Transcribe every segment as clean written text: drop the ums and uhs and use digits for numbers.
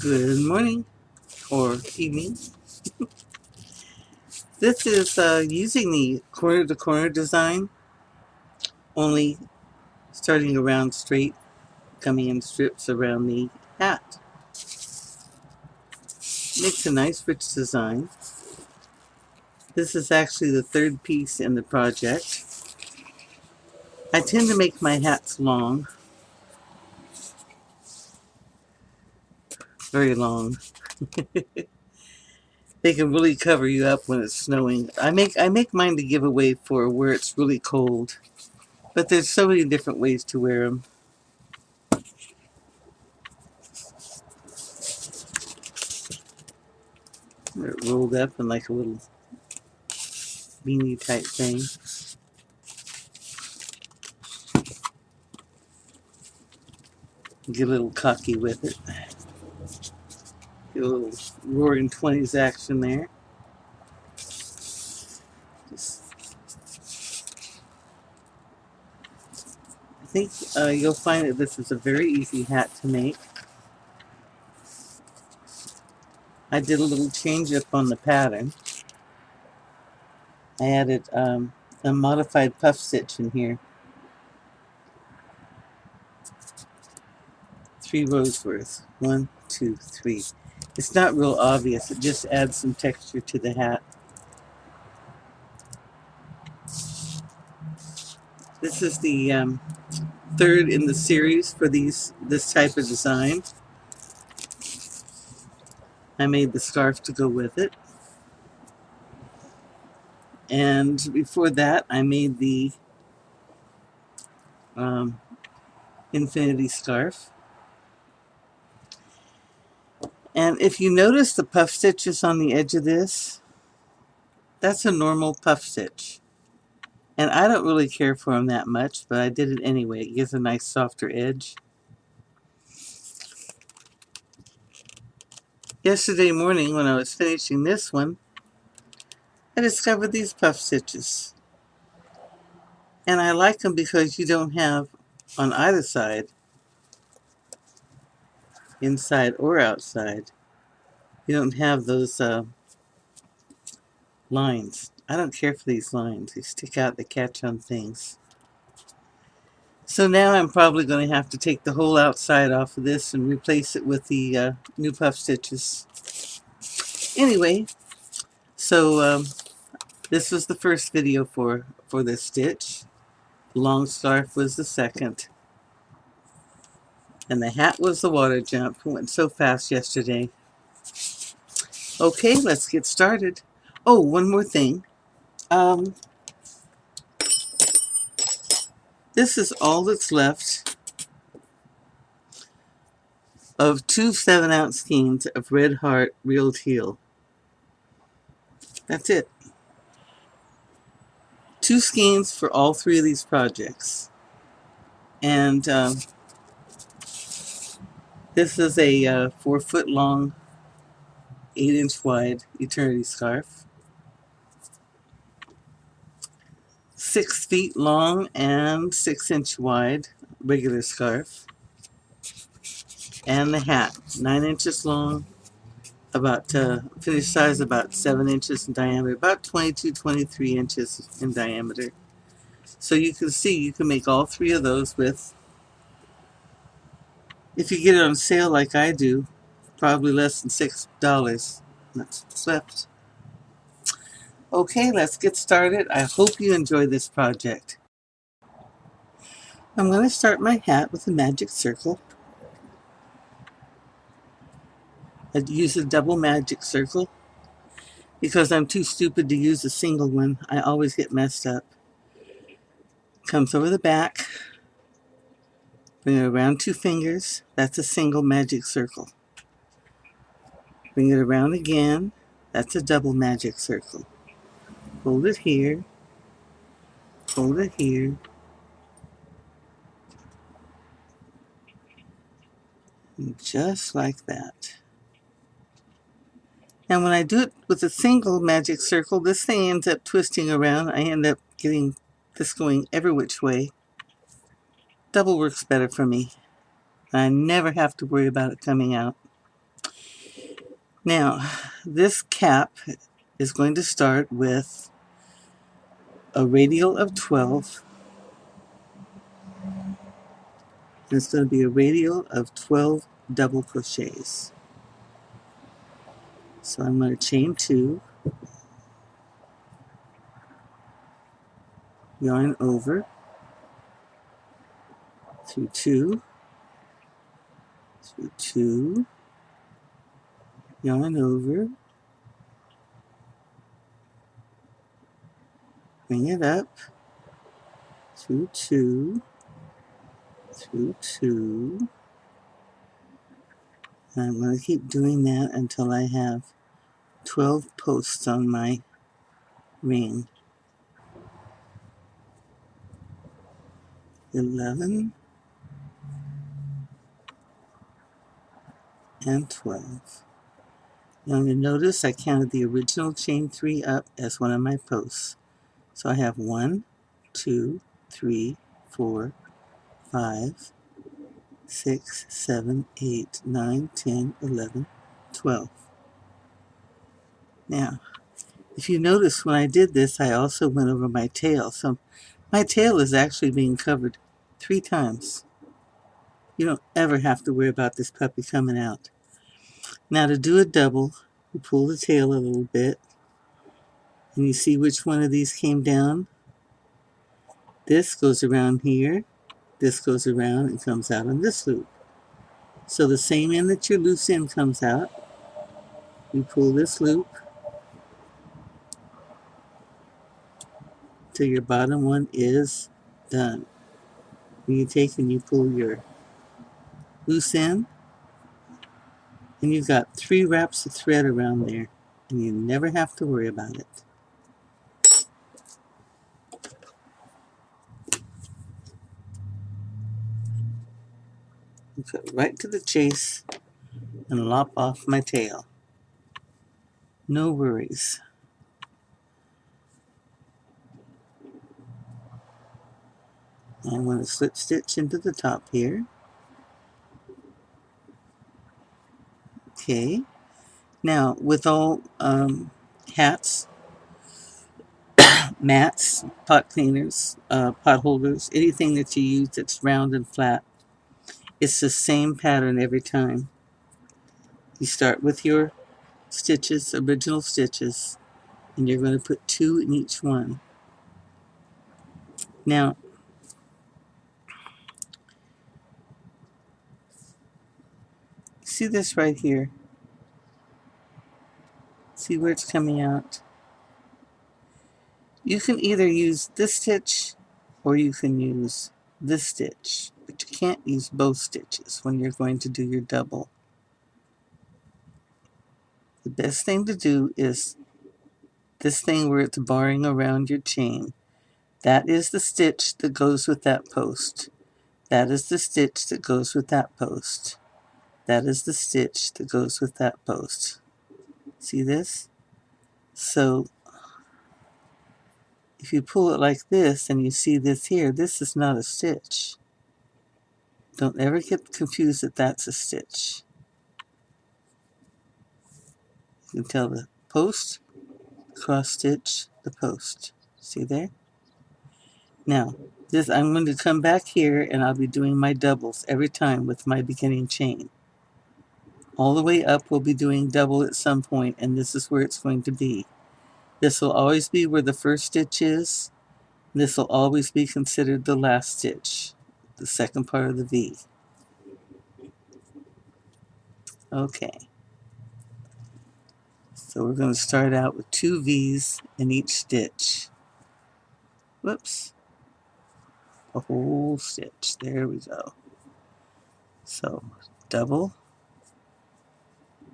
Good morning or evening. This is using the corner to corner design, only starting around straight, coming in strips around the hat. Makes a nice rich design. This is actually the third piece in the project. I tend to make my hats long, very long. They can really cover you up when it's snowing. I make mine to give away for where it's really cold, but there's so many different ways to wear them. They're rolled up in like a little beanie type thing. Get a little cocky with it. Get a little roaring 20s action there. I think you'll find that this is a very easy hat to make. I did a little change up on the pattern. I added a modified puff stitch in here. 3 rows worth. 1, 2, 3. It's not real obvious. It just adds some texture to the hat. This is the third in the series for this type of design. I made the scarf to go with it. And before that, I made the infinity scarf. And if you notice the puff stitches on the edge of this, that's a normal puff stitch. And I don't really care for them that much, but I did it anyway. It gives a nice softer edge. Yesterday morning when I was finishing this one, I discovered these puff stitches. And I like them because you don't have on either side, inside or outside, you don't have those lines. I don't care for these lines. They stick out, they catch on things. So now I'm probably going to have to take the whole outside off of this and replace it with the new puff stitches. Anyway, so this was the first video for this stitch. The long scarf was the second. And the hat was the water jump. It went so fast yesterday. Okay, let's get started. Oh, one more thing. This is all that's left of 2 7-ounce skeins of Red Heart Real Teal. That's it. 2 skeins for all 3 of these projects. And this is a 4-foot long, 8-inch wide eternity scarf. 6 feet long and 6-inch wide regular scarf. And the hat, 9 inches long, about finished size about 7 inches in diameter, about 22-23 inches in diameter. So you can see you can make all 3 of those with, if you get it on sale like I do, probably less than $6. That's what's left. Okay, let's get started. I hope you enjoy this project. I'm going to start my hat with a magic circle. I use a double magic circle because I'm too stupid to use a single one. I always get messed up. Comes over the back. Bring it around 2 fingers. That's a single magic circle. Bring it around again. That's a double magic circle. Hold it here. Hold it here. And just like that. And when I do it with a single magic circle, this thing ends up twisting around. I end up getting this going every which way. Double works better for me. I never have to worry about it coming out. Now, this cap is going to start with a radial of 12. And it's going to be a radial of 12 double crochets. So I'm going to chain 2, yarn over, through 2, through 2, yarn over, bring it up, through 2, through 2, and I'm going to keep doing that until I have 12 posts on my ring. 11 and 12. Now you'll notice I counted the original chain 3 up as one of my posts. So I have 1, 2, 3, 4, 5, 6, 7, 8, 9, 10, 11, 12. Now, if you notice when I did this, I also went over my tail. So my tail is actually being covered 3 times. You don't ever have to worry about this puppy coming out. Now to do a double, you pull the tail a little bit, and you see which one of these came down. This goes around here, this goes around and comes out on this loop. So the same end that your loose end comes out, you pull this loop till your bottom one is done. And you take and you pull your loose end, and you've got 3 wraps of thread around there, and you never have to worry about it. You cut right to the chase and lop off my tail. No worries. I'm going to slip stitch into the top here. Okay. Now, with all hats, mats, pot cleaners, pot holders, anything that you use that's round and flat, it's the same pattern every time. You start with your stitches, original stitches, and you're going to put 2 in each one. Now, see this right here? See where it's coming out? You can either use this stitch or you can use this stitch, but you can't use both stitches when you're going to do your double. The best thing to do is this thing where it's barring around your chain. That is the stitch that goes with that post. That is the stitch that goes with that post. That is the stitch that goes with that post. See this? So if you pull it like this and you see this here, this is not a stitch. Don't ever get confused that that's a stitch. You can tell the post, cross stitch, the post. See there? Now, this I'm going to come back here and I'll be doing my doubles every time with my beginning chain. All the way up we'll be doing double at some point, and this is where it's going to be. This will always be where the first stitch is. This will always be considered the last stitch, the second part of the V. Okay. So we're going to start out with 2 V's in each stitch. Whoops. A whole stitch. There we go. So double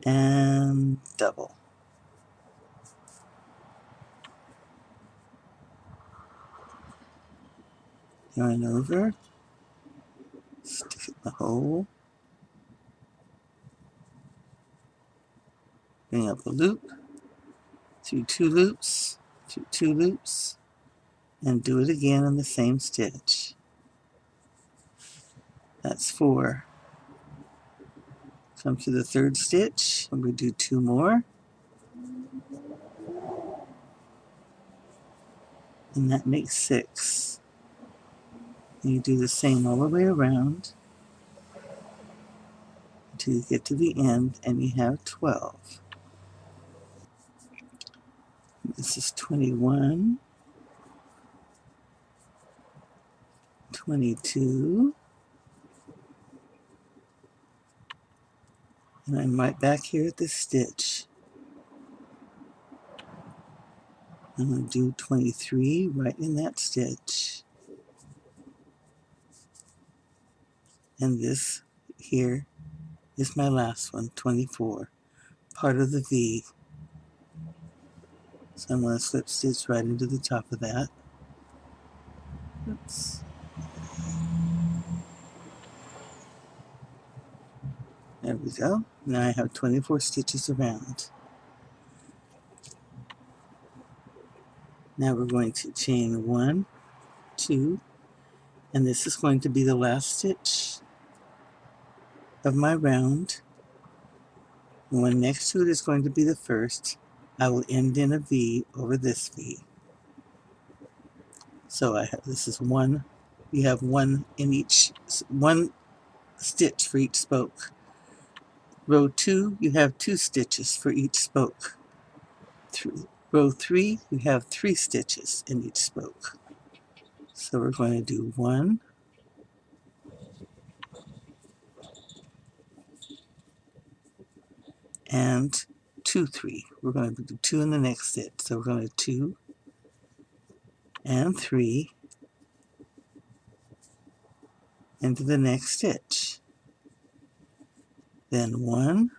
and double. Yarn over, stick it in the hole, bring up a loop, through 2 loops, through 2 loops, and do it again in the same stitch. That's 4 Come to the third stitch, and we do 2 more, and that makes 6. And you do the same all the way around until you get to the end, and you have 12. This is 21, 22, and I'm right back here at this stitch. I'm going to do 23 right in that stitch. And this here is my last one, 24, part of the V. So I'm going to slip stitch right into the top of that. Oops. There we go. Now I have 24 stitches around. Now we're going to chain 1, 2, and this is going to be the last stitch of my round. The one next to it is going to be the first. I will end in a V over this V. So I have, this is one, you have one stitch for each spoke. Row 2, you have 2 stitches for each spoke. Row 3, you have 3 stitches in each spoke. So we're going to do 1, and 2, 3. We're going to do 2 in the next stitch. So we're going to 2 and 3 into the next stitch. Then 1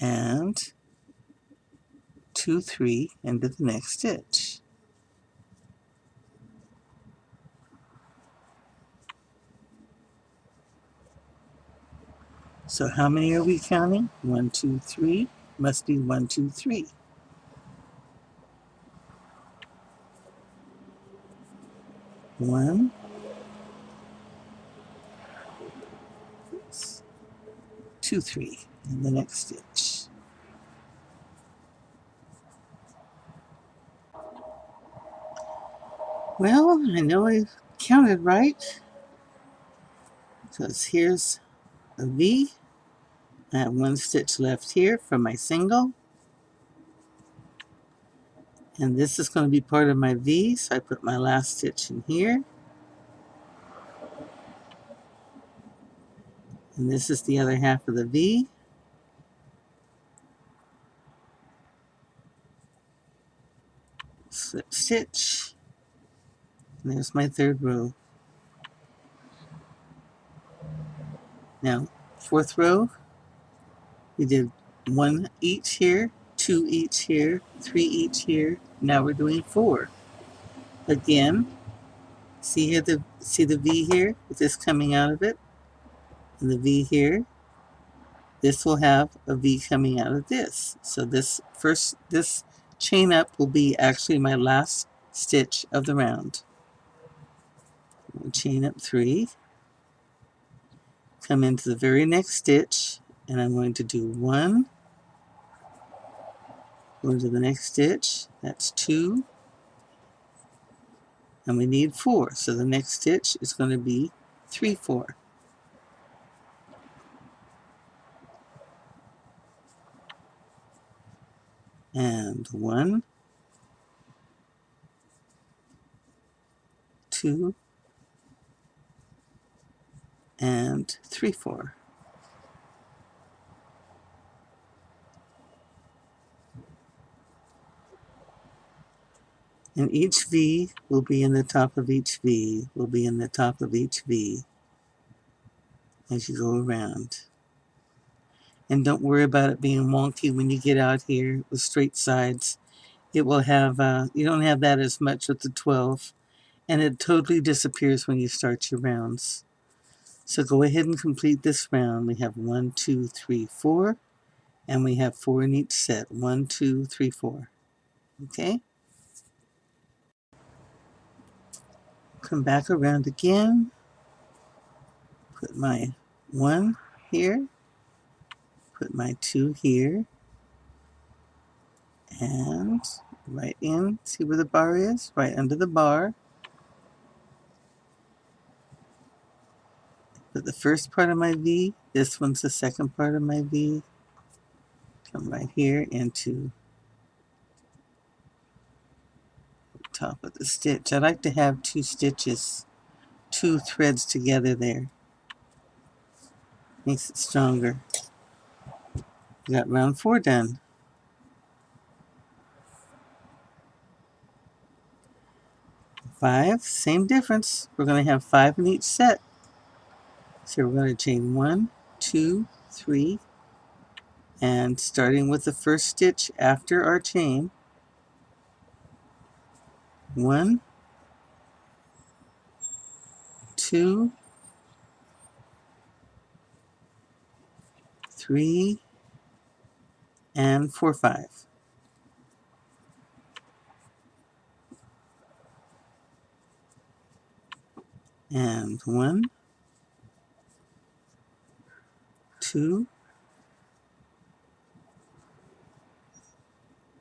and 2, 3 into the next stitch. So how many are we counting? 1, 2, 3. Must be 1, 2, 3. 1, 2, 3 in the next stitch. Well, I know I counted right, because here's a V. I have 1 stitch left here for my single, and this is going to be part of my V, so I put my last stitch in here, and this is the other half of the V. Slip stitch, and there's my 3rd row. Now 4th row, we did 1 each here, 2 each here, 3 each here. Now we're doing 4. Again, see here see the V here with this coming out of it, and the V here. This will have a V coming out of this. So this chain up will be actually my last stitch of the round. We'll chain up 3, come into the very next stitch, and I'm going to do 1, go into the next stitch, that's 2, and we need 4. So the next stitch is going to be 3, 4. And 1, 2, and 3, 4. And each V will be in the top of each V, will be in the top of each V as you go around. And don't worry about it being wonky when you get out here with straight sides. It will have, you don't have that as much with the 12, and it totally disappears when you start your rounds. So go ahead and complete this round. We have 1, 2, 3, 4, and we have 4 in each set. 1, 2, 3, 4. Okay? Come back around again. Put my 1 here, put my 2 here, and right in, see where the bar is? Right under the bar. Put the first part of my V, this one's the second part of my V. Come right here into the top of the stitch. I like to have 2 stitches, 2 threads together there. Makes it stronger. We got round 4 done. 5, same difference. We're going to have 5 in each set. So we're going to chain 1, 2, 3, and starting with the first stitch after our chain, 1, 2, 3, and 4, 5. And 1, 2,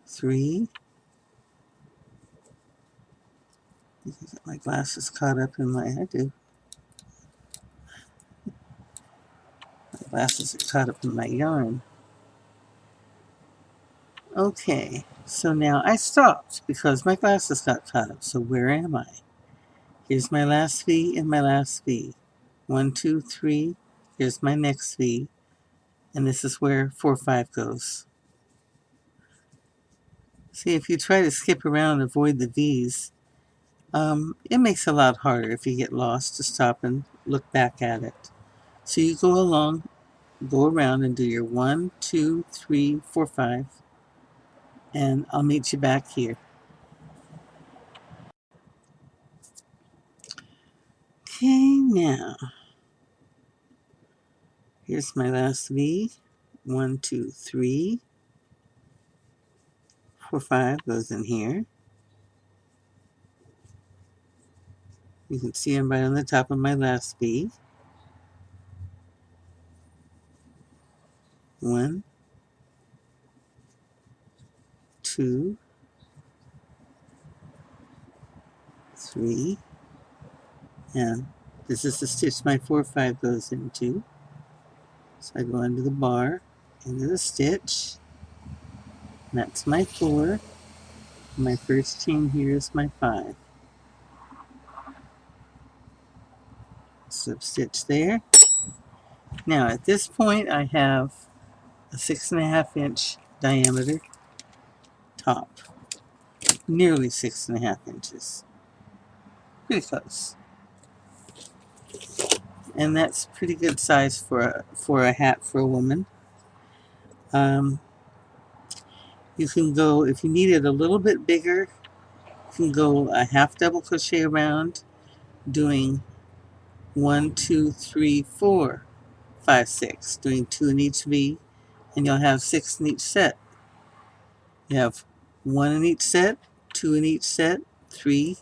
3. My glasses caught up in my, I do. My glasses are caught up in my yarn. Okay, so now I stopped because my glasses got caught up. So where am I? Here's my last V and my last V. 1, 2, 3. Here's my next V. And this is where 4, 5 goes. See, if you try to skip around and avoid the V's, it makes it a lot harder if you get lost to stop and look back at it. So you go along, go around and do your 1, 2, 3, 4, 5. And I'll meet you back here. Okay, now, here's my last V. 1, 2, 3, 4, 5 goes in here. You can see I'm right on the top of my last V. 1, 2, 3, and this is the stitch my 4, 5 goes into. So I go under the bar, into the stitch. That's my 4. My first chain here is my 5. Slip stitch there. Now at this point I have a 6.5 inch diameter top. Nearly 6.5 inches. Pretty close. And that's pretty good size for a hat for a woman. You can go, if you need it a little bit bigger, you can go a half double crochet around, doing 1, 2, 3, 4, 5, 6, doing 2 in each V, and you'll have 6 in each set. You have 1 in each set, 2 in each set, 3,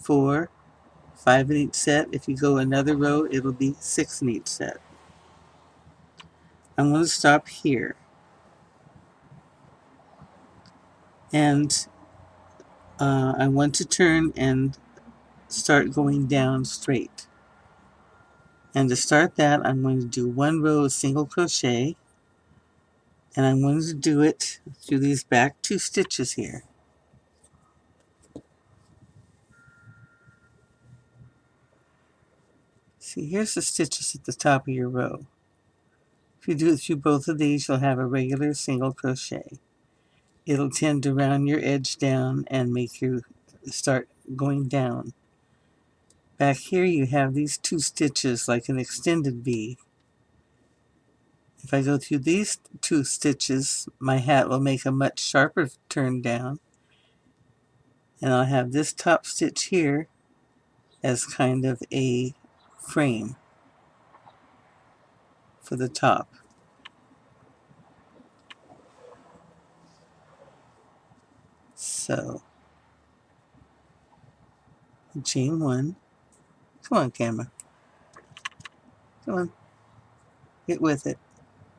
4, 5 in each set. If you go another row, it'll be 6 in each set. I'm going to stop here. And I want to turn and start going down straight. And to start that, I'm going to do 1 row of single crochet, and I'm going to do it through these back 2 stitches here. See, here's the stitches at the top of your row. If you do it through both of these, you'll have a regular single crochet. It'll tend to round your edge down and make you start going down. Back here you have these 2 stitches like an extended V. If I go through these 2 stitches, my hat will make a much sharper turn down. And I'll have this top stitch here as kind of a frame for the top. So, chain 1. Come on, camera. Come on, get with it.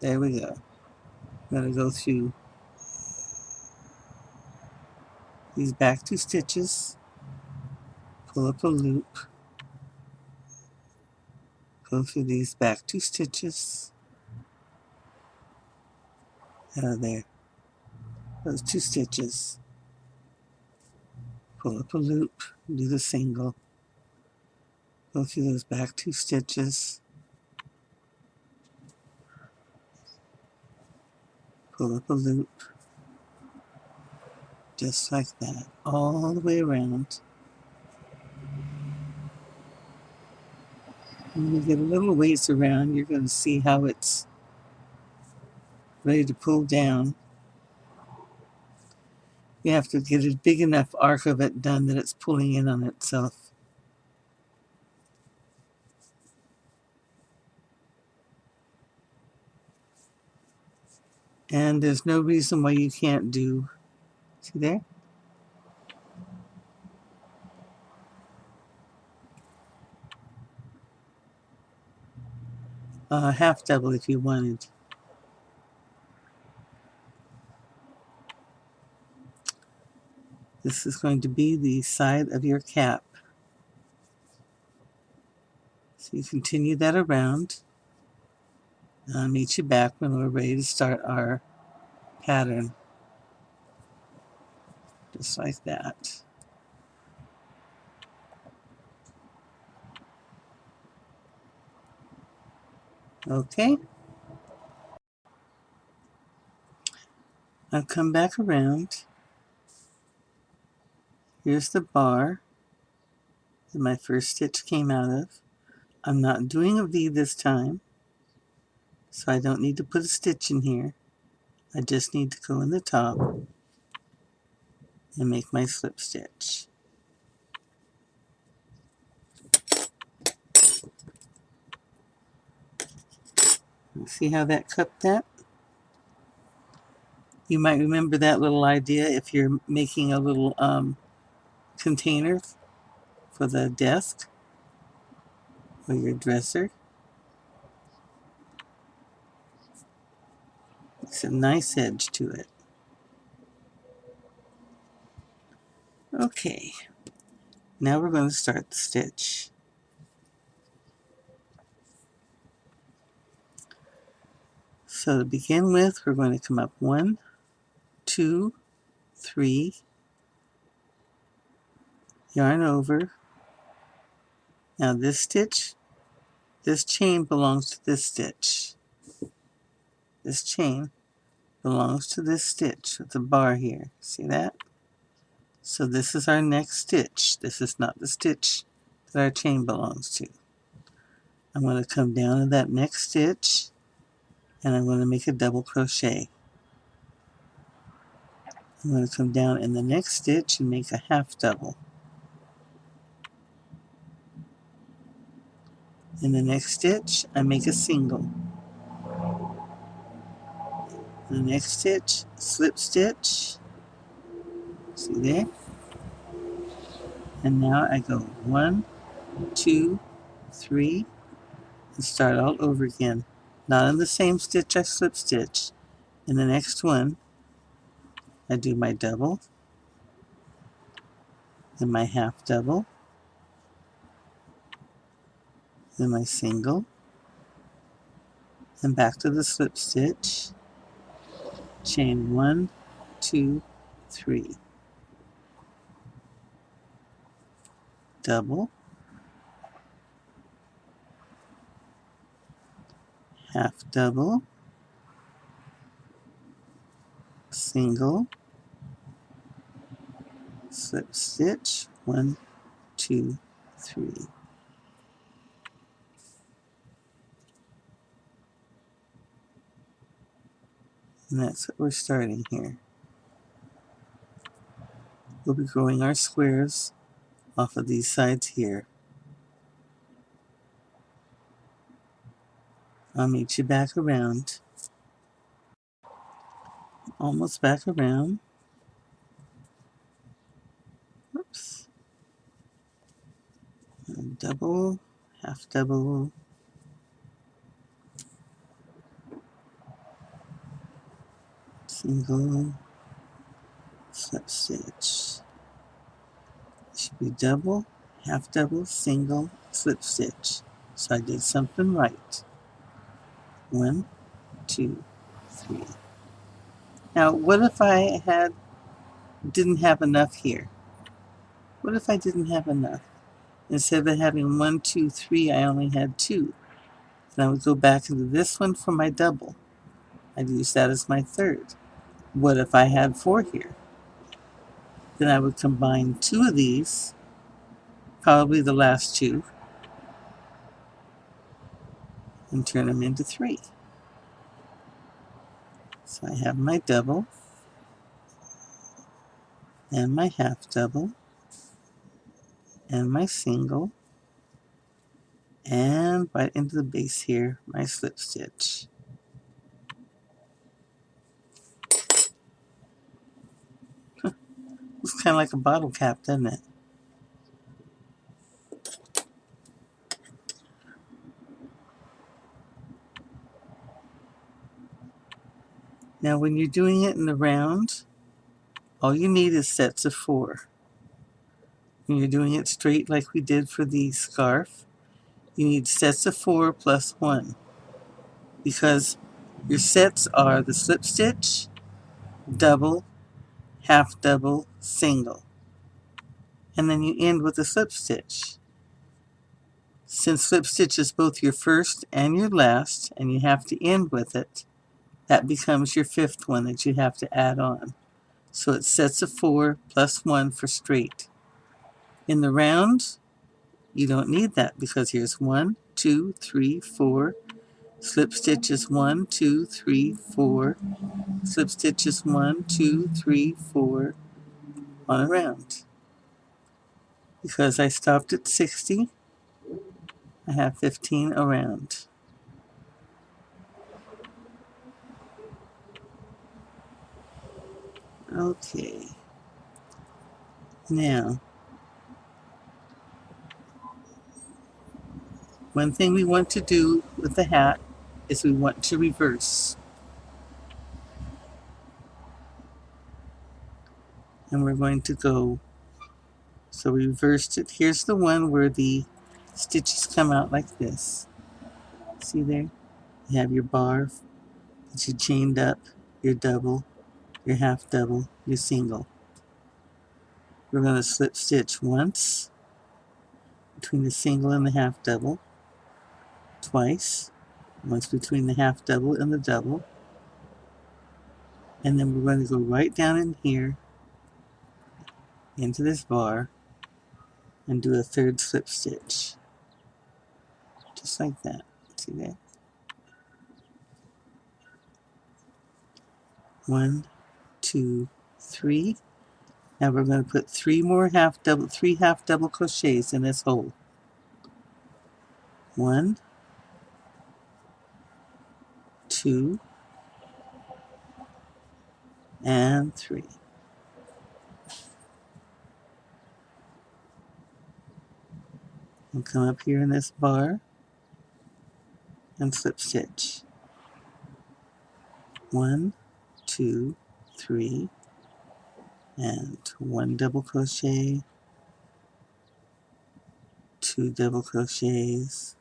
There we go. I'm going to go through these back 2 stitches, pull up a loop, go through these back 2 stitches, out of there, those 2 stitches, pull up a loop, do the single, go through those back 2 stitches, pull up a loop, just like that, all the way around. When you get a little ways around, you're going to see how it's ready to pull down. You have to get a big enough arc of it done that it's pulling in on itself. And there's no reason why you can't do, see there? Half double if you wanted. This is going to be the side of your cap. So you continue that around. I'll meet you back when we're ready to start our pattern. Just like that. Okay. I'll come back around. Here's the bar that my first stitch came out of. I'm not doing a V this time, so I don't need to put a stitch in here. I just need to go in the top and make my slip stitch. See how that cupped that? You might remember that little idea if you're making a little container for the desk or your dresser. It's a nice edge to it. Okay, now we're going to start the stitch. So to begin with, we're going to come up 1, 2, 3, yarn over. Now this stitch, this chain belongs to this stitch. This chain belongs to this stitch with the bar here. See that? So this is our next stitch. This is not the stitch that our chain belongs to. I'm going to come down to that next stitch and I'm going to make a double crochet. I'm going to come down in the next stitch and make a half double. In the next stitch, I make a single. In the next stitch, slip stitch. See there? And now I go 1, 2, 3, and start all over again. Not in the same stitch I slip stitch. In the next one, I do my double, then my half double, then my single, and back to the slip stitch, chain 1, 2, 3, double, half double, single, slip stitch, 1, 2, 3. And that's what we're starting here. We'll be growing our squares off of these sides here. I'll meet you back around. Almost back around. Oops. Double, half double, single, slip stitch. It should be double, half double, single, slip stitch. So I did something right. 1, 2, 3. Now, what if I didn't have enough here? What if I didn't have enough? Instead of having 1, 2, 3, I only had 2. Then I would go back into this one for my double. I'd use that as my third. What if I had 4 here? Then I would combine 2 of these, probably the last 2, and turn them into 3. So I have my double, and my half double, and my single, and right into the base here, my slip stitch. It's kind of like a bottle cap, doesn't it? Now when you're doing it in the round, all you need is sets of 4. When you're doing it straight like we did for the scarf, you need sets of 4 plus 1. Because your sets are the slip stitch, double, half double, single. And then you end with a slip stitch. Since slip stitch is both your first and your last, and you have to end with it, that becomes your 5th one that you have to add on. So it's sets of 4 plus 1 for straight. In the round, you don't need that because here's 1, 2, 3, 4. Slip stitches 1, 2, 3, 4. Slip stitches 1, 2, 3, 4 on a round. Because I stopped at 60, I have 15 around. Okay. Now, one thing we want to do with the hat is we want to reverse. And we're going to go, so we reversed it. Here's the one where the stitches come out like this. See there? You have your bar that you chained up, your double, your half double, your single. We're going to slip stitch once between the single and the half double, twice, once between the half double and the double, and then we're going to go right down in here into this bar and do a 3rd slip stitch, just like that. See that? 1, 2, 3. Now we're going to put 3 half double crochets in this hole. 1, 2, and 3. We'll come up here in this bar and slip stitch. 1, 2, 3, and 1 double crochet, 2 double crochets,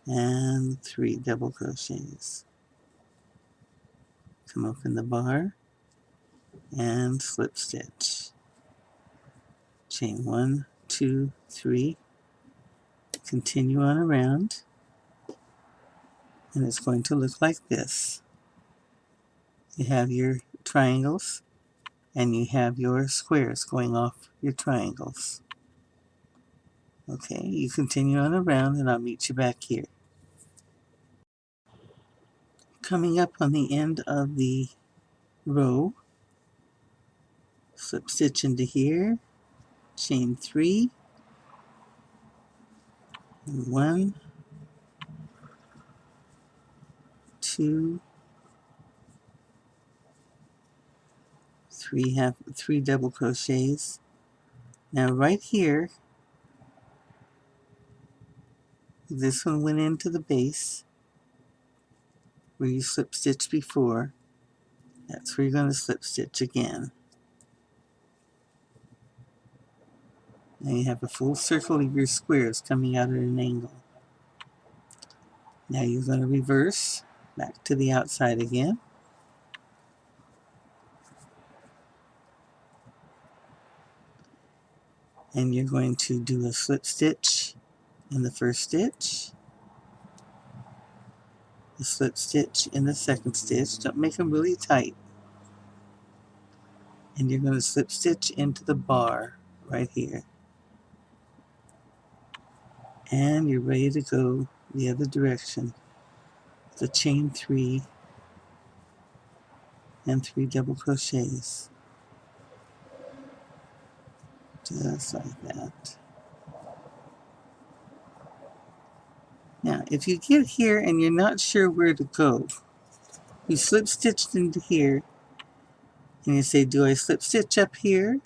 and 3 double crochets. Come up in the bar and slip stitch. Chain 1, 2, 3. Continue on around, and it's going to look like this. You have your triangles, and you have your squares going off your triangles. Okay, you continue on around, and I'll meet you back here. Coming up on the end of the row, slip stitch into here, chain 3, and 1, 2, 3 double crochets. Now right here, this one went into the base where you slip stitched before, That's where you're going to slip stitch again. Now you have a full circle of your squares coming out at an angle. Now you're going to reverse back to the outside again. And you're going to do a slip stitch in the first stitch, a slip stitch in the second stitch. Don't make them really tight. And you're going to slip stitch into the bar right here. And you're ready to go the other direction. The chain 3 and 3 double crochets. Just like that. Now, if you get here and you're not sure where to go, you slip stitched into here, and you say, do I slip stitch up here?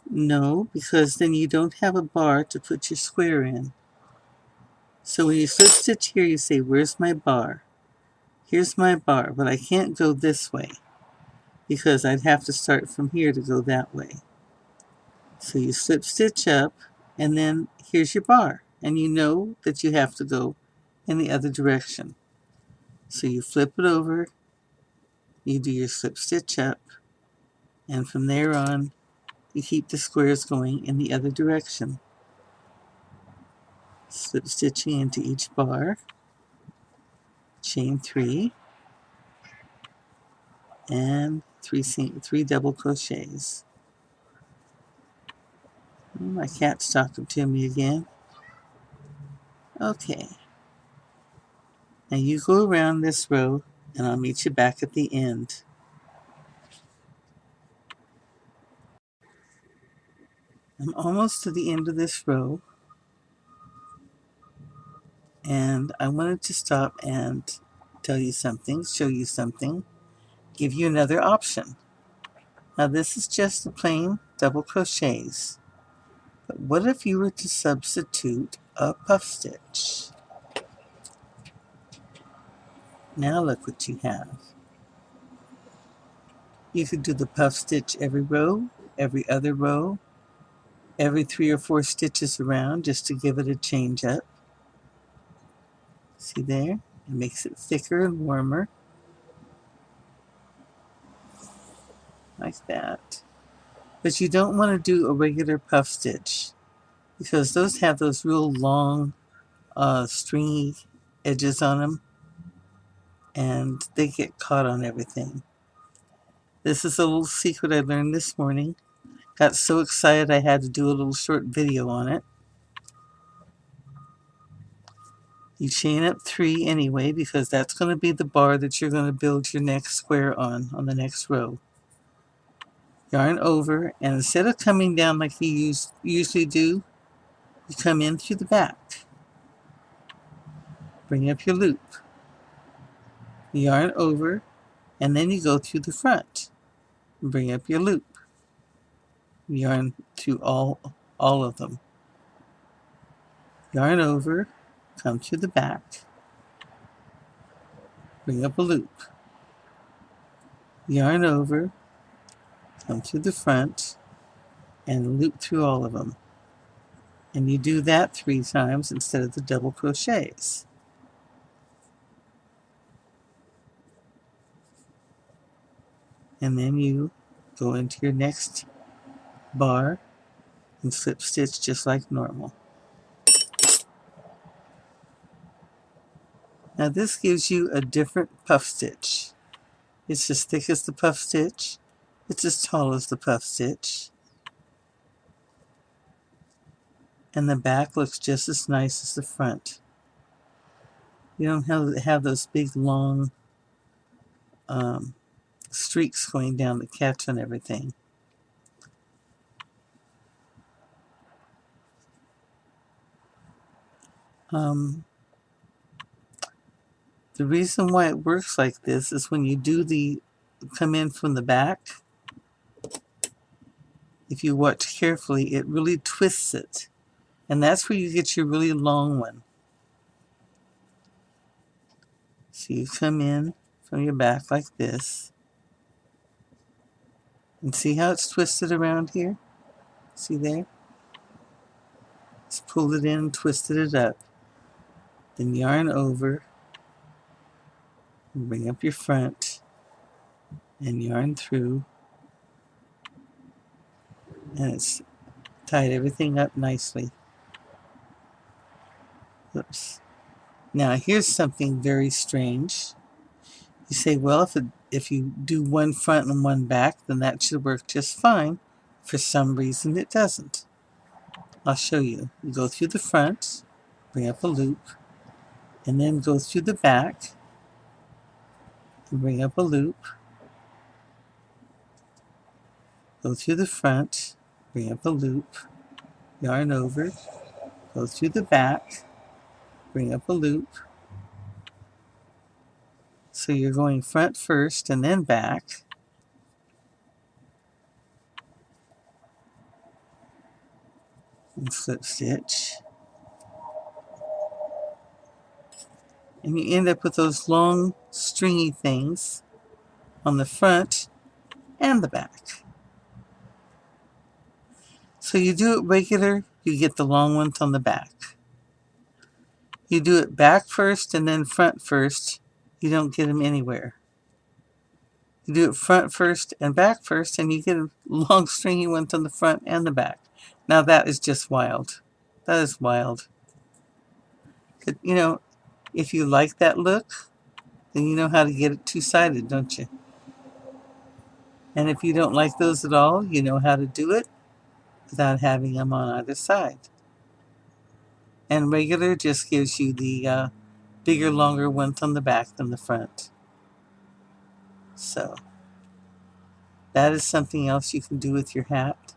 No, because then you don't have a bar to put your square in. So when you slip stitch here, you say, where's my bar? Here's my bar, but I can't go this way because I'd have to start from here to go that way. So you slip stitch up, and then here's your bar, and you know that you have to go in the other direction. So you flip it over, you do your slip stitch up, and from there on, you keep the squares going in the other direction. Slip stitching into each bar, chain 3, and 3 double crochets. My cat's talking to me again. Okay. Now you go around this row, and I'll meet you back at the end. I'm almost to the end of this row, and I wanted to stop and tell you something, show you something, give you another option. Now this is just the plain double crochets, but what if you were to substitute a puff stitch? Now look what you have. You could do the puff stitch every row, every other row, every 3 or 4 stitches around, just to give it a change up. See there? It makes it thicker and warmer. Like that. But you don't want to do a regular puff stitch, because those have those real long stringy edges on them, and they get caught on everything. This is a little secret I learned this morning. Got so excited I had to do a little short video on it. You chain up 3 anyway, because that's going to be the bar that you're going to build your next square on the next row. Yarn over, and instead of coming down like you usually do, you come in through the back. Bring up your loop. Yarn over, and then you go through the front. Bring up your loop. Yarn through all of them. Yarn over, come to the back. Bring up a loop. Yarn over, come to the front, and loop through all of them. And you do that 3 times instead of the double crochets. And then you go into your next bar and slip stitch just like normal. Now this gives you a different puff stitch. It's as thick as the puff stitch. It's as tall as the puff stitch. And the back looks just as nice as the front. You don't have those big long streaks going down that catch on everything. The reason why it works like this is when you do come in from the back, if you watch carefully, it really twists it. And that's where you get your really long one. So you come in from your back like this. And see how it's twisted around here? See there? Just pulled it in, twisted it up. Then yarn over, and bring up your front, and yarn through. And it's tied everything up nicely. Oops. Now here's something very strange. You say, well, if you do one front and one back, then that should work just fine. For some reason it doesn't. I'll show you. You go through the front, bring up a loop, and then go through the back, and bring up a loop, go through the front, bring up a loop, yarn over, go through the back, bring up a loop. So you're going front first and then back. And slip stitch. And you end up with those long stringy things on the front and the back. So you do it regular, you get the long ones on the back. You do it back first and then front first, you don't get them anywhere. You do it front first and back first, and you get long stringy ones on the front and the back. Now that is just wild. That is wild. You know, if you like that look, then you know how to get it two-sided, don't you? And if you don't like those at all, you know how to do it without having them on either side. And regular just gives you the bigger, longer ones on the back than the front. So that is something else you can do with your hat.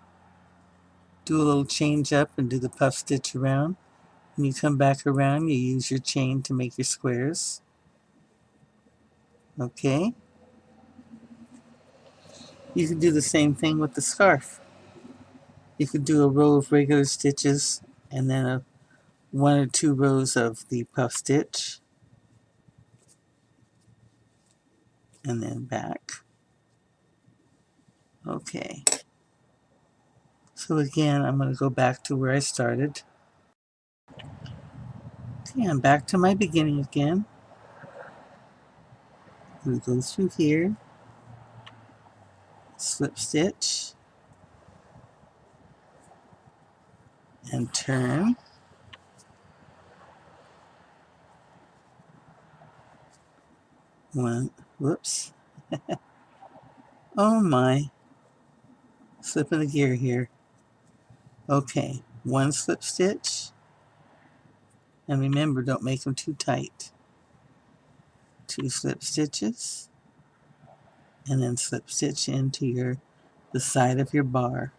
Do a little change up and do the puff stitch around. When you come back around, you use your chain to make your squares. Okay. You can do the same thing with the scarf. You could do a row of regular stitches and then one or two rows of the puff stitch. And then back. Okay. So again, I'm going to go back to where I started. Okay, I'm back to my beginning again. I'm going to go through here, slip stitch, and turn. One, whoops. Oh my. Slipping the gear here. Okay, one slip stitch. And remember, don't make them too tight. Two slip stitches. And then slip stitch into the side of your bar.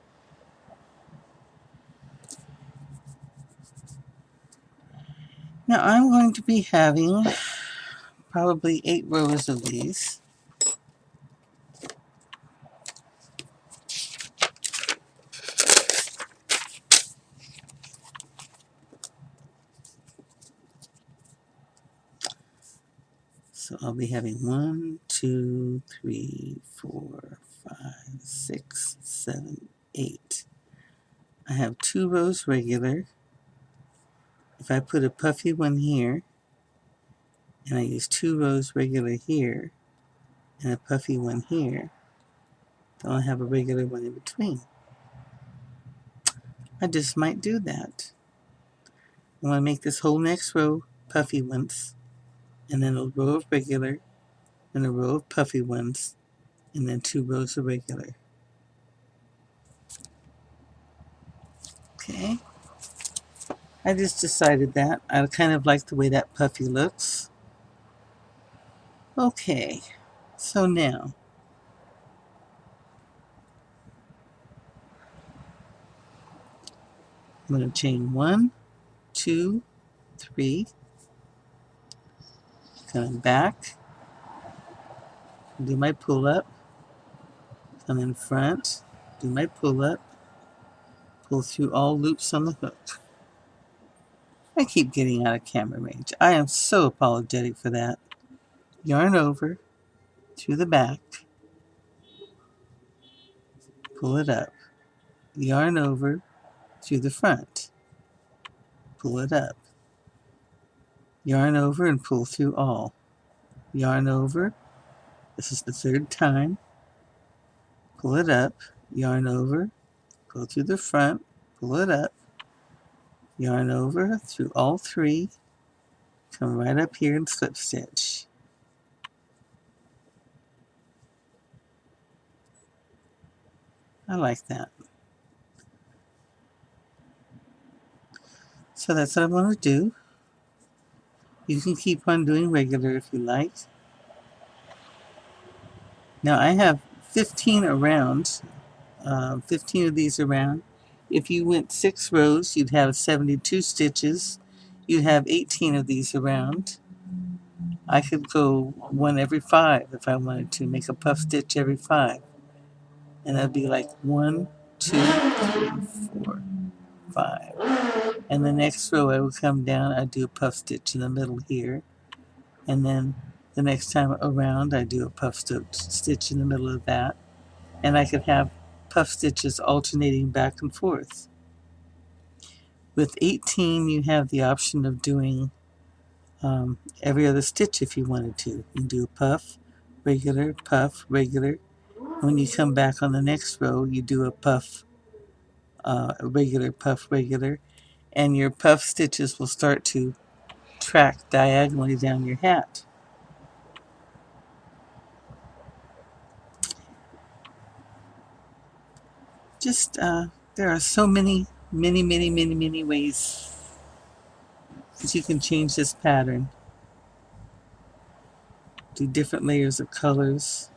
Now I'm going to be having probably 8 rows of these. So I'll be having 1, 2, 3, 4, 5, 6, 7, 8. I have 2 rows regular. If I put a puffy one here, and I use 2 rows regular here, and a puffy one here, then I'll have a regular one in between. I just might do that. I want to make this whole next row puffy ones, and then a row of regular, and a row of puffy ones, and then 2 rows of regular. Okay. I just decided that. I kind of like the way that puffy looks. Okay. So now, I'm going to chain 1, 2, 3, come back, do my pull up, come in front, do my pull up, pull through all loops on the hook. I keep getting out of camera range. I am so apologetic for that. Yarn over, through the back, pull it up, yarn over through the front, pull it up, yarn over and pull through all, yarn over, this is the third time, pull it up, yarn over, go through the front, pull it up, yarn over through all three, come right up here and slip stitch. I like that. So that's what I'm going to do. You can keep on doing regular if you like. Now I have 15 around, 15 of these around. If you went 6 rows, you'd have 72 stitches. You'd have 18 of these around. I could go 1 every 5 if I wanted to, make a puff stitch every 5. And that'd be like 1, 2, 3, 4, 5. And the next row I would come down, I'd do a puff stitch in the middle here. And then the next time around, I do a puff stitch in the middle of that. And I could have puff stitches alternating back and forth. With 18, you have the option of doing every other stitch if you wanted to. You can do a puff, regular, puff, regular. When you come back on the next row, you do a puff, regular, puff, regular. And your puff stitches will start to track diagonally down your hat. Just, there are so many ways that you can change this pattern. Do different layers of colors.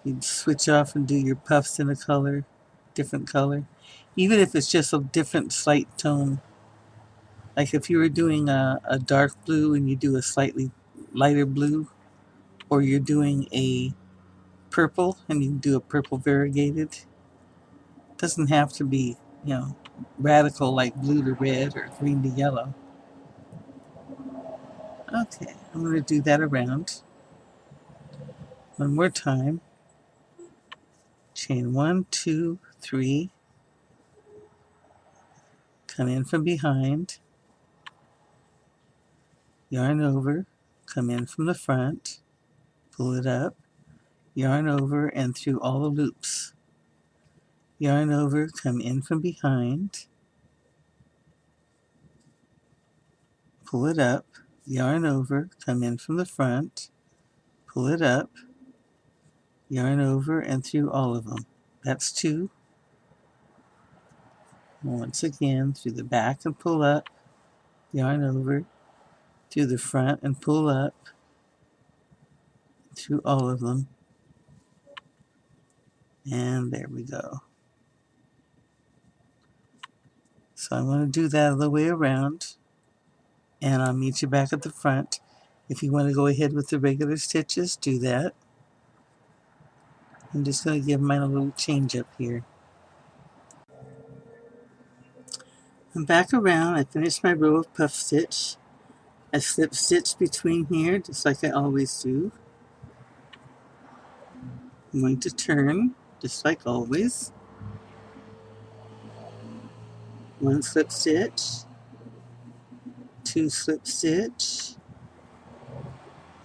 You'd switch off and do your puffs in a color, different color. Even if it's just a different slight tone. Like if you were doing a dark blue and you do a slightly lighter blue, or you're doing a purple and you do a purple variegated. It doesn't have to be, radical like blue to red or green to yellow. Okay, I'm going to do that around. One more time. Chain 1, 2, 3. Come in from behind. Yarn over. Come in from the front. Pull it up. Yarn over and through all the loops. Yarn over, come in from behind. Pull it up. Yarn over, come in from the front. Pull it up. Yarn over and through all of them. That's 2. Once again, through the back and pull up. Yarn over. Through the front and pull up. Through all of them. And there we go. So I'm going to do that all the way around. And I'll meet you back at the front. If you want to go ahead with the regular stitches, do that. I'm just going to give mine a little change up here. I'm back around. I finished my row of puff stitch. I slip stitch between here, just like I always do. I'm going to turn, just like always. 1 slip stitch, 2 slip stitch,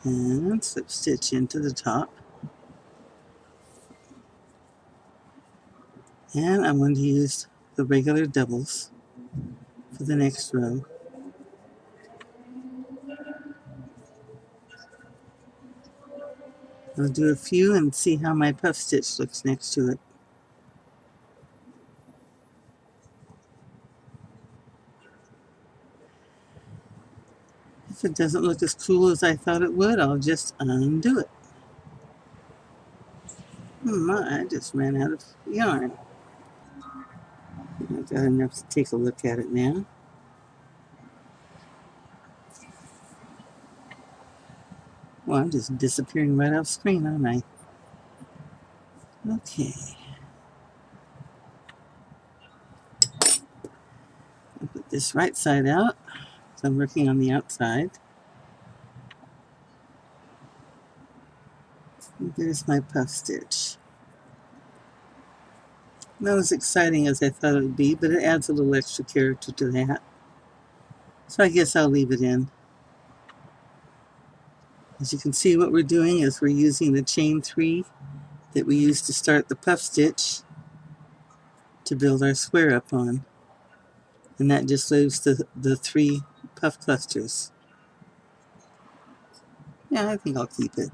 and slip stitch into the top. And I'm going to use the regular doubles for the next row. I'll do a few and see how my puff stitch looks next to it. If it doesn't look as cool as I thought it would, I'll just undo it. I just ran out of yarn. I've got enough to take a look at it now. Well, I'm just disappearing right off screen, aren't I? Okay. I'll put this right side out, so I'm working on the outside. There's my puff stitch. Not as exciting as I thought it would be, but it adds a little extra character to that. So I guess I'll leave it in. As you can see, what we're doing is we're using the chain 3 that we used to start the puff stitch to build our square up on. And that just leaves the 3 puff clusters. Yeah, I think I'll keep it.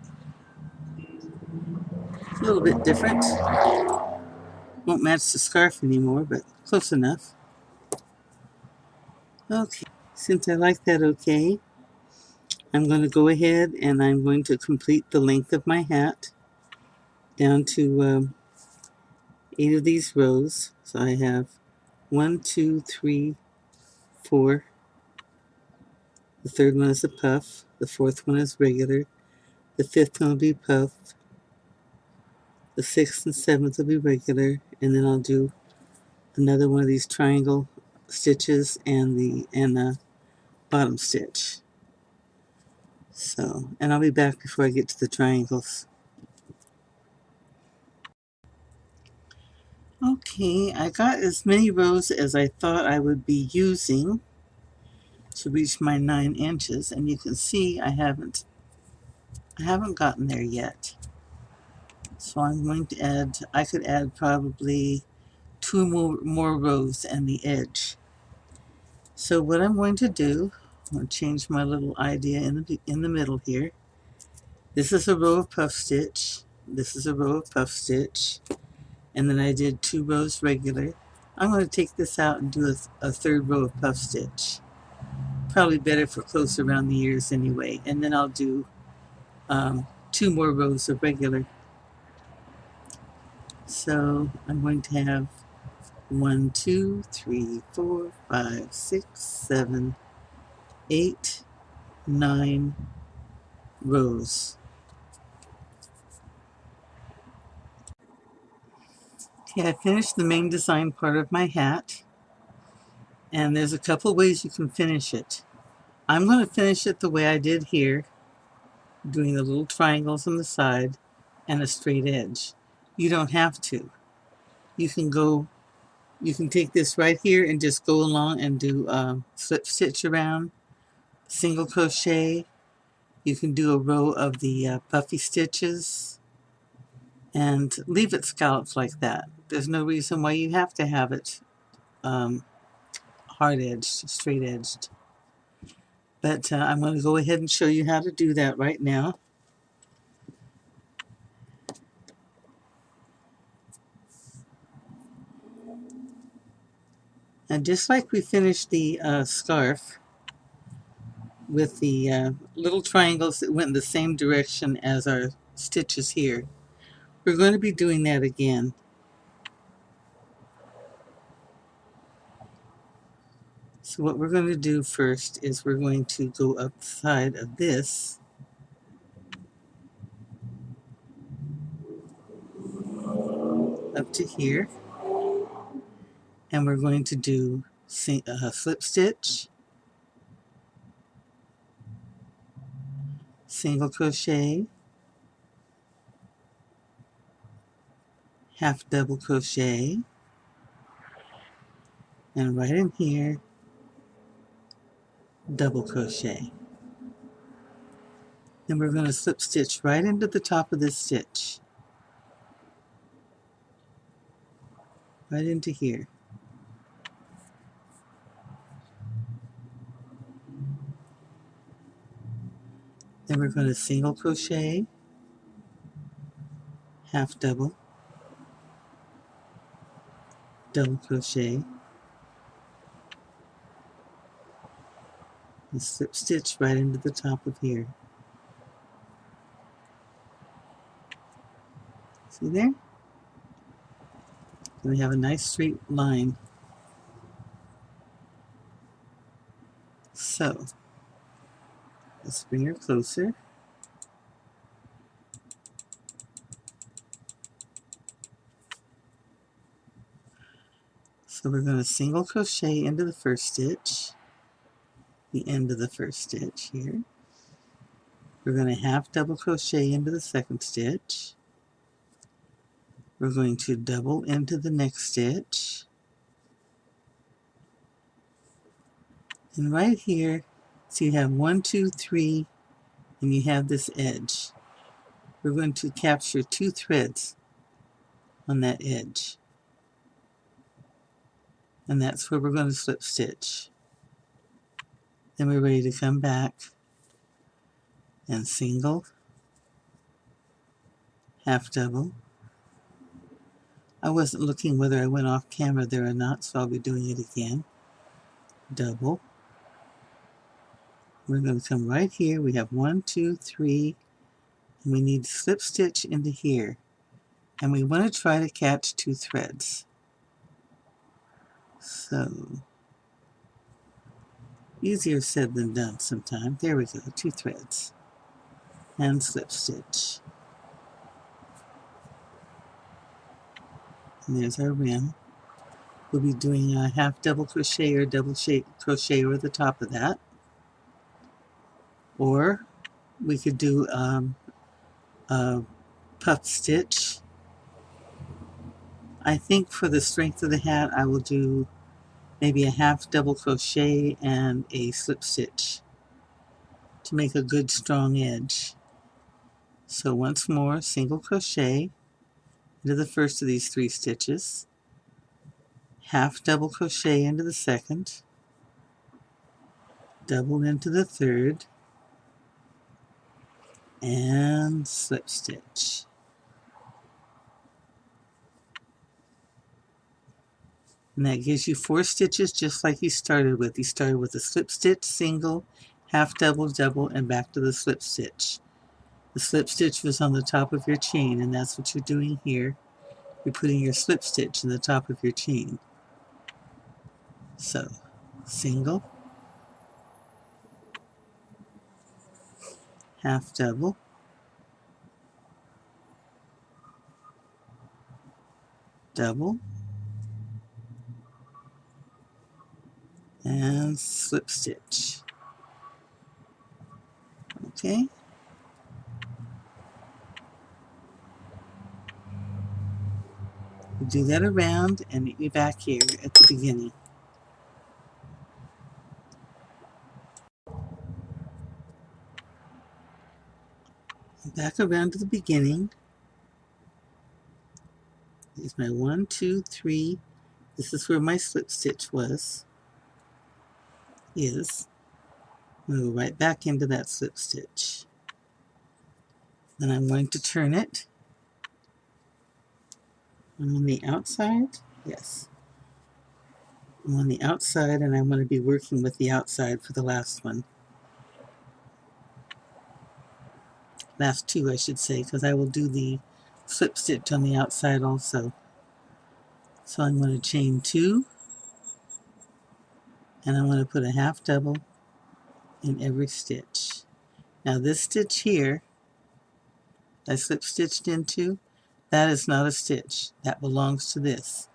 It's a little bit different. Won't match the scarf anymore, but close enough. Okay, since I like that okay, I'm going to go ahead and I'm going to complete the length of my hat down to 8 of these rows. So I have 1, 2, 3, 4. The third one is a puff. The fourth one is regular. The fifth one will be puff. The sixth and seventh will be regular. And then I'll do another one of these triangle stitches and the bottom stitch. So, and I'll be back before I get to the triangles. Okay, I got as many rows as I thought I would be using to reach my 9 inches, and you can see I haven't gotten there yet. So I'm going to add, I could add probably 2 more rows and the edge. So what I'm going to do, I'm going to change my little idea in the middle here. This is a row of puff stitch. This is a row of puff stitch. And then I did 2 rows regular. I'm going to take this out and do a third row of puff stitch. Probably better for close around the ears anyway. And then I'll do 2 more rows of regular. So I'm going to have 1, 2, 3, 4, 5, 6, 7, 8, 9 rows. Okay, I finished the main design part of my hat, and there's a couple ways you can finish it. I'm going to finish it the way I did here, doing the little triangles on the side and a straight edge. You don't have to. You can take this right here and just go along and do slip stitch around, single crochet. You can do a row of the puffy stitches and leave it scalloped like that. There's no reason why you have to have it hard edged, straight edged. But I'm going to go ahead and show you how to do that right now. And just like we finished the scarf with the little triangles that went in the same direction as our stitches here, we're going to be doing that again. So what we're going to do first is we're going to go up the side of this up to here, and we're going to do slip stitch, single crochet, half double crochet, and right in here double crochet. Then we're going to slip stitch right into the top of this stitch, right into here. Then we're going to single crochet, half double, double crochet, and slip stitch right into the top of here. See there? So we have a nice straight line. So let's bring her closer. So we're going to single crochet into the first stitch, the end of the first stitch here. We're going to half double crochet into the second stitch. We're going to double into the next stitch. And right here, so you have 1, 2, 3, and you have this edge. We're going to capture 2 threads on that edge. And that's where we're going to slip stitch. Then we're ready to come back and single, half double. I wasn't looking whether I went off camera there or not, so I'll be doing it again. Double. We're going to come right here. We have 1, 2, 3, and we need to slip stitch into here. And we want to try to catch 2 threads. So, easier said than done sometimes. There we go, 2 threads. And slip stitch. And there's our rim. We'll be doing a half double crochet or double crochet over the top of that. Or we could do a puff stitch. I think for the strength of the hat I will do maybe a half double crochet and a slip stitch to make a good strong edge. So once more, single crochet into the first of these 3 stitches, half double crochet into the second, double into the third, and slip stitch. And that gives you 4 stitches just like you started with. You started with a slip stitch, single, half double, double, and back to the slip stitch. The slip stitch was on the top of your chain, and that's what you're doing here. You're putting your slip stitch in the top of your chain. So, single, half double, double, and slip stitch. Okay. Do that around and meet me back here at the beginning. Back around to the beginning. Here's my 1, 2, 3. This is where my slip stitch was. I'm going to go right back into that slip stitch. Then I'm going to turn it. I'm on the outside. Yes. I'm on the outside, and I'm going to be working with the outside for the last one. Last 2, I should say, because I will do the slip stitch on the outside also. So I'm going to chain 2, and I'm going to put a half double in every stitch. Now this stitch here, I slip stitched into, that is not a stitch. That belongs to this.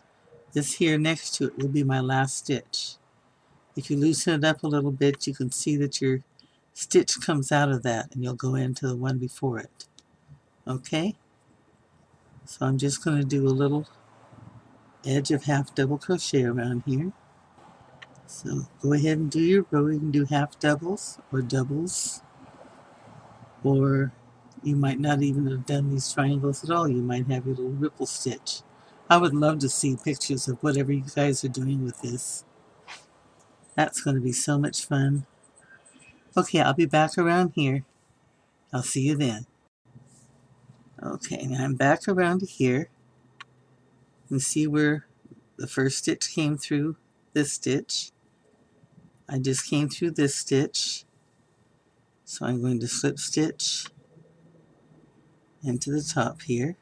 This here next to it will be my last stitch. If you loosen it up a little bit, you can see that your stitch comes out of that, and you'll go into the one before it. Okay? So I'm just going to do a little edge of half double crochet around here. So go ahead and do your row. You can do half doubles or doubles, or you might not even have done these triangles at all. You might have your little ripple stitch. I would love to see pictures of whatever you guys are doing with this. That's going to be so much fun. Okay, I'll be back around here. I'll see you then. Okay, now I'm back around here. You see where the first stitch came through this stitch. I just came through this stitch. So I'm going to slip stitch into the top here.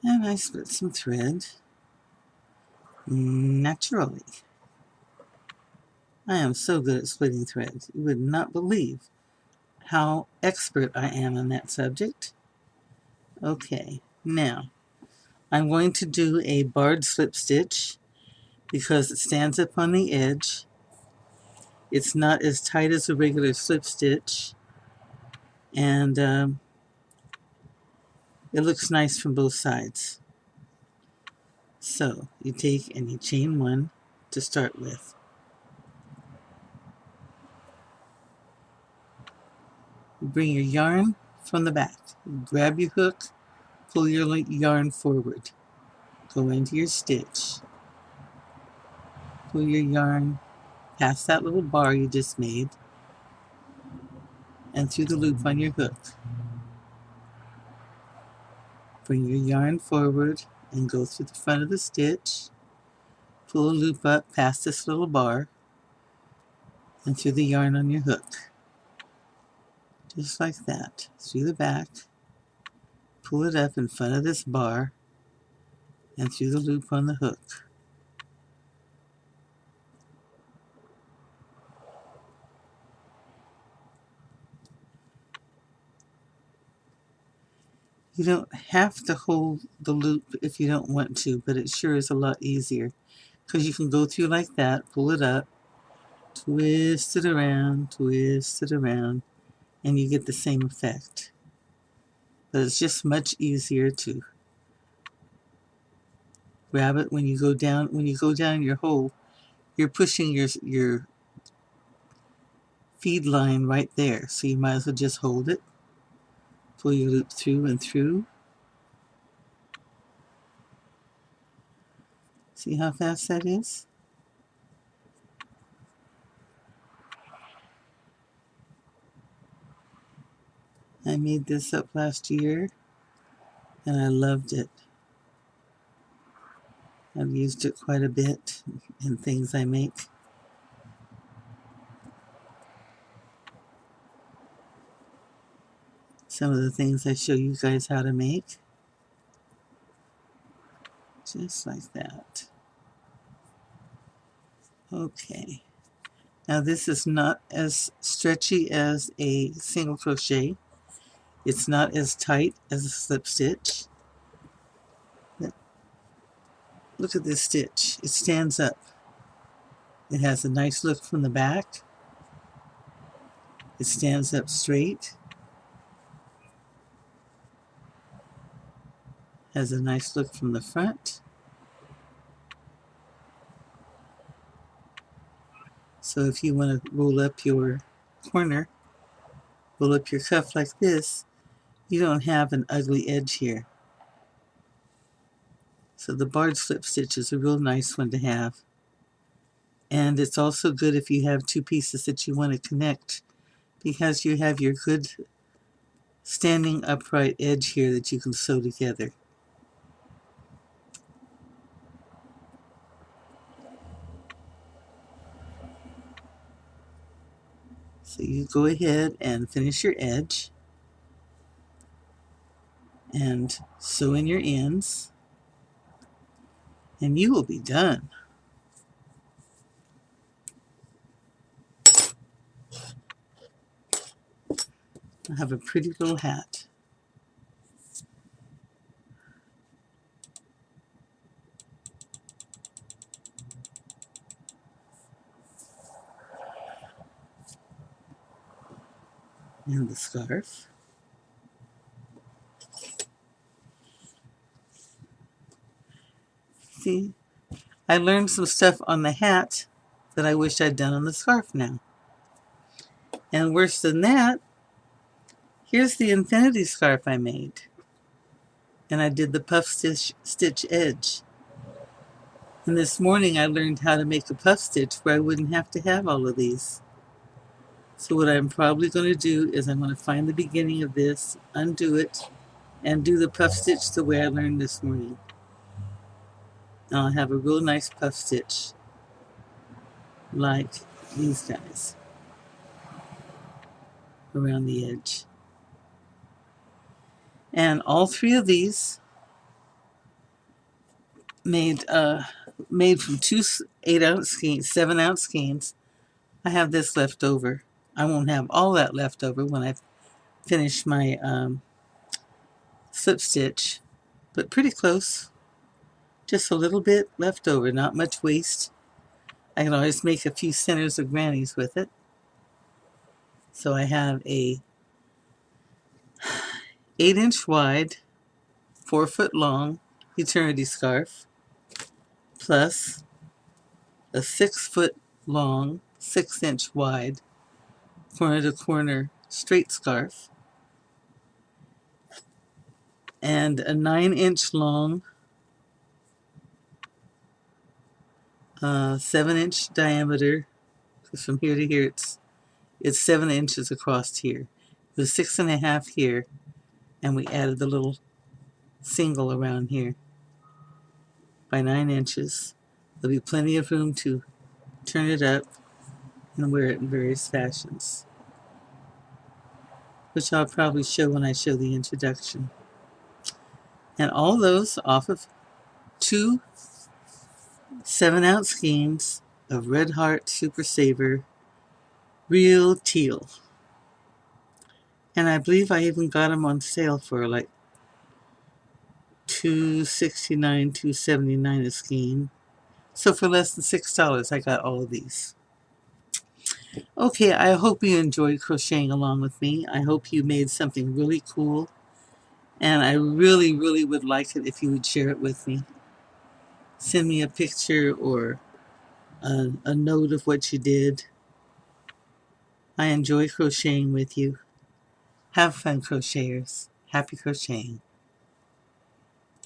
And I split some thread naturally. I am so good at splitting threads. You would not believe how expert I am on that subject. Okay, Now, I'm going to do a barred slip stitch because it stands up on the edge. It's not as tight as a regular slip stitch, and it looks nice from both sides. So you take and you chain one to start with. You bring your yarn from the back. You grab your hook, pull your yarn forward. Go into your stitch. Pull your yarn past that little bar you just made and through the loop on your hook. Bring your yarn forward and go through the front of the stitch. Pull a loop up past this little bar and through the yarn on your hook. Just like that. Through the back. Pull it up in front of this bar and through the loop on the hook. You don't have to hold the loop if you don't want to, but it sure is a lot easier because you can go through like that, pull it up, twist it around, and you get the same effect. But it's just much easier to grab it when you go down. When you go down your hole, you're pushing your feed line right there, so you might as well just hold it, pull your loop through and through. See how fast that is? I made this up last year and I loved it. I've used it quite a bit in things I make. Some of the things I show you guys how to make. Just like that. Okay. Now this is not as stretchy as a single crochet. It's not as tight as a slip stitch. But look at this stitch. It stands up. It has a nice look from the back. It stands up straight. Has a nice look from the front. So if you want to roll up your corner, roll up your cuff like this, you don't have an ugly edge here. So the barred slip stitch is a real nice one to have. And it's also good if you have two pieces that you want to connect, because you have your good standing upright edge here that you can sew together. So you go ahead and finish your edge and sew in your ends, and you will be done. I have a pretty little hat. And the scarf. See, I learned some stuff on the hat that I wish I'd done on the scarf now. And worse than that, here's the infinity scarf I made. And I did the puff stitch edge. And this morning I learned how to make a puff stitch where I wouldn't have to have all of these. So what I'm probably going to do is I'm going to find the beginning of this, undo it, and do the puff stitch the way I learned this morning. And I'll have a real nice puff stitch like these guys around the edge. And all three of these made from two 8-ounce skeins, 7-ounce skeins. I have this left over. I won't have all that left over when I finish my slip stitch, but pretty close. Just a little bit left over, not much waste. I can always make a few centers of grannies with it. So I have a 8-inch wide, 4-foot long eternity scarf, plus a 6-foot long, 6-inch wide, corner to corner straight scarf, and a 9-inch long, 7-inch diameter, because from here to here it's 7 inches across here. It was 6.5 here, and we added the little single around here by 9 inches. There'll be plenty of room to turn it up and wear it in various fashions, which I'll probably show when I show the introduction. And all those off of 2 7-ounce skeins of Red Heart Super Saver Real Teal. And I believe I even got them on sale for like $2.69, $2.79 a skein. So for less than $6, I got all of these. Okay, I hope you enjoyed crocheting along with me. I hope you made something really cool. And I really, really would like it if you would share it with me. Send me a picture or a note of what you did. I enjoy crocheting with you. Have fun, crocheters. Happy crocheting.